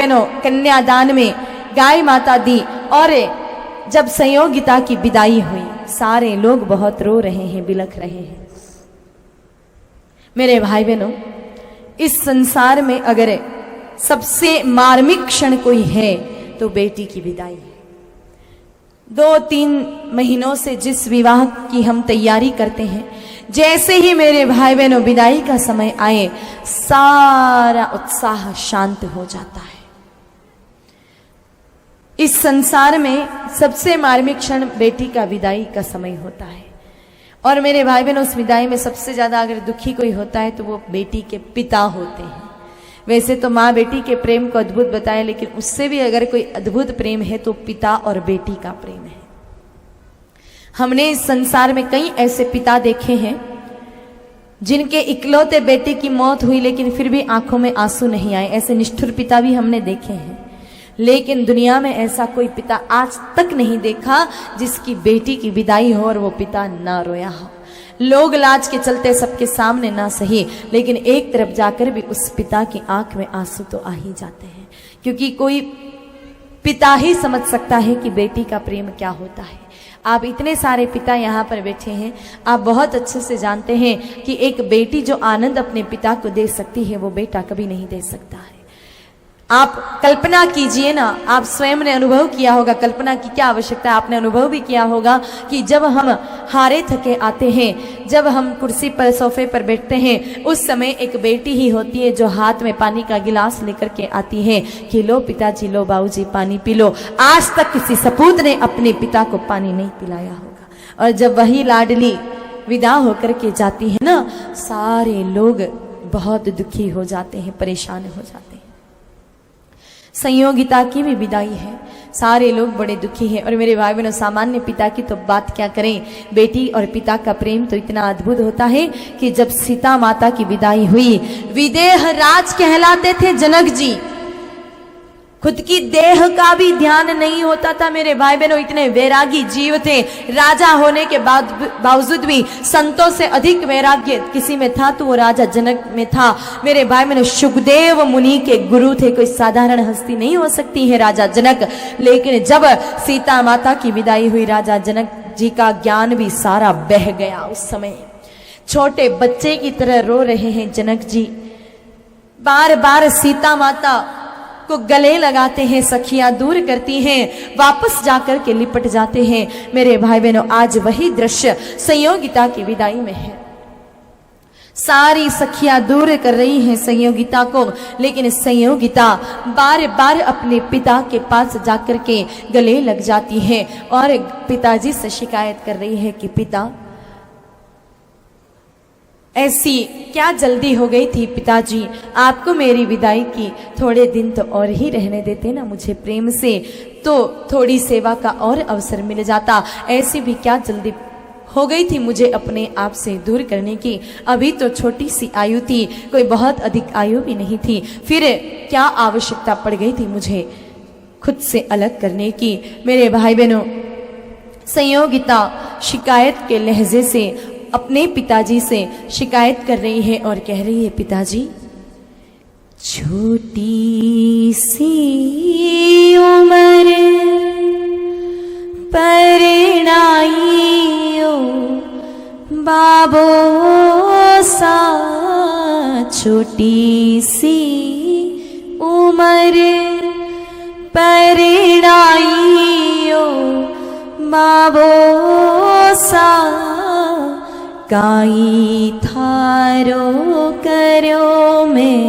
बहनों कन्यादान में गाय माता दी और जब संयोगिता की विदाई हुई सारे लोग बहुत रो रहे हैं, बिलख रहे हैं। मेरे भाई बहनों, इस संसार में अगर सबसे मार्मिक क्षण कोई है तो बेटी की विदाई है। 2-3 महीनों से जिस विवाह की हम तैयारी करते हैं, जैसे ही मेरे भाई बहनों विदाई का समय आए सारा उत्साह शांत हो जाता है। इस संसार में सबसे मार्मिक क्षण बेटी का विदाई का समय होता है। और मेरे भाई बहनों, उस विदाई में सबसे ज्यादा अगर दुखी कोई होता है तो वो बेटी के पिता होते हैं। वैसे तो माँ बेटी के प्रेम को अद्भुत बताए, लेकिन उससे भी अगर कोई अद्भुत प्रेम है तो पिता और बेटी का प्रेम है। हमने इस संसार में कई ऐसे पिता देखे हैं जिनके इकलौते बेटे की मौत हुई लेकिन फिर भी आंखों में आंसू नहीं आए। ऐसे निष्ठुर पिता भी हमने देखे हैं, लेकिन दुनिया में ऐसा कोई पिता आज तक नहीं देखा जिसकी बेटी की विदाई हो और वो पिता ना रोया हो। लोग लाज के चलते सबके सामने ना सही, लेकिन एक तरफ जाकर भी उस पिता की आंख में आंसू तो आ ही जाते हैं, क्योंकि कोई पिता ही समझ सकता है कि बेटी का प्रेम क्या होता है। आप इतने सारे पिता यहाँ पर बैठे हैं, आप बहुत अच्छे से जानते हैं कि एक बेटी जो आनंद अपने पिता को दे सकती है वो बेटा कभी नहीं दे सकता है। आप कल्पना कीजिए ना, आप स्वयं ने अनुभव किया होगा, कल्पना की क्या आवश्यकता है, आपने अनुभव भी किया होगा कि जब हम हारे थके आते हैं, जब हम कुर्सी पर सोफे पर बैठते हैं, उस समय एक बेटी ही होती है जो हाथ में पानी का गिलास लेकर के आती है कि लो पिताजी, लो बाबूजी पानी पी लो। आज तक किसी सपूत ने अपने पिता को पानी नहीं पिलाया होगा। और जब वही लाडली विदा होकर के जाती है ना, सारे लोग बहुत दुखी हो जाते हैं, परेशान हो जाते हैं। संयोगिता की भी विदाई है, सारे लोग बड़े दुखी हैं। और मेरे भाई बहनों, सामान्य पिता की तो बात क्या करें, बेटी और पिता का प्रेम तो इतना अद्भुत होता है कि जब सीता माता की विदाई हुई, विदेह राज कहलाते थे जनक जी, खुद की देह का भी ध्यान नहीं होता था। मेरे भाई बहनों, इतने वैरागी जीव थे, राजा होने के बावजूद भी संतों से अधिक वैराग्य किसी में था तो वो राजा जनक में था। मेरे भाई बहनों, सुखदेव मुनि के गुरु थे, कोई साधारण हस्ती नहीं हो सकती है राजा जनक। लेकिन जब सीता माता की विदाई हुई, राजा जनक जी का ज्ञान भी सारा बह गया। उस समय छोटे बच्चे की तरह रो रहे हैं जनक जी, बार बार सीता माता को गले लगाते हैं, सखियां दूर करती हैं, वापस जाकर के लिपट जाते हैं। मेरे भाई बहनों, आज वही दृश्य संयोगिता की विदाई में है। सारी सखियां दूर कर रही हैं संयोगिता को, लेकिन संयोगिता बार बार अपने पिता के पास जाकर के गले लग जाती है और पिताजी से शिकायत कर रही है कि पिता, ऐसी क्या जल्दी हो गई थी पिताजी, आपको मेरी विदाई की, थोड़े दिन तो और ही रहने देते ना मुझे प्रेम से, तो थोड़ी सेवा का और अवसर मिल जाता। ऐसी भी क्या जल्दी हो गई थी मुझे अपने आप से दूर करने की, अभी तो छोटी सी आयु थी, कोई बहुत अधिक आयु भी नहीं थी, फिर क्या आवश्यकता पड़ गई थी मुझे खुद से अलग करने की। मेरे भाई बहनों, संयोगिता शिकायत के लहजे से अपने पिताजी से शिकायत कर रही है और कह रही है, पिताजी, छोटी सी उम्र परिणाइयो बाबो सा, छोटी सी उम्र परिणाइयो बाबो सा, काई थारो करो में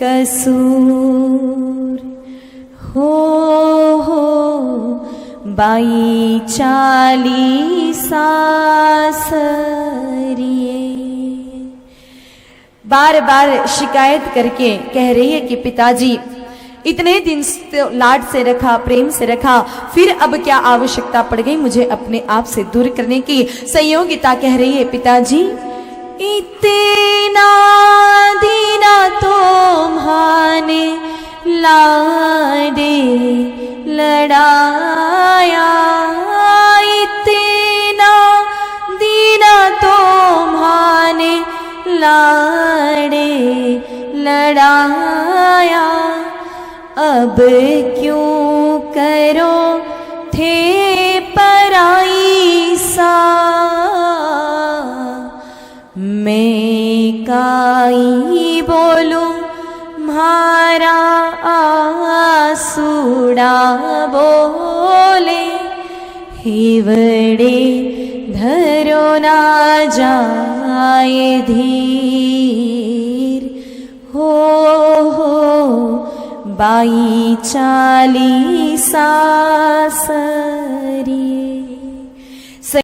कसूर, हो बाई चाली सासरिए। बार बार शिकायत करके कह रही है कि पिताजी, इतने दिन लाड से रखा, प्रेम से रखा, फिर अब क्या आवश्यकता पड़ गई मुझे अपने आप से दूर करने की। संयोगिता कह रही है, पिताजी, इतना दीना तुम्हाने लाडे लड़ाया, इतना दीना तुम्हाने लाडे लड़ाया, अब क्यों करो थे पराई सा, मैं काई बोलूं म्हारा आसूड़ा बोले, हिवड़े धरो ना जाए धीर, हो बाई चालीसा सरी।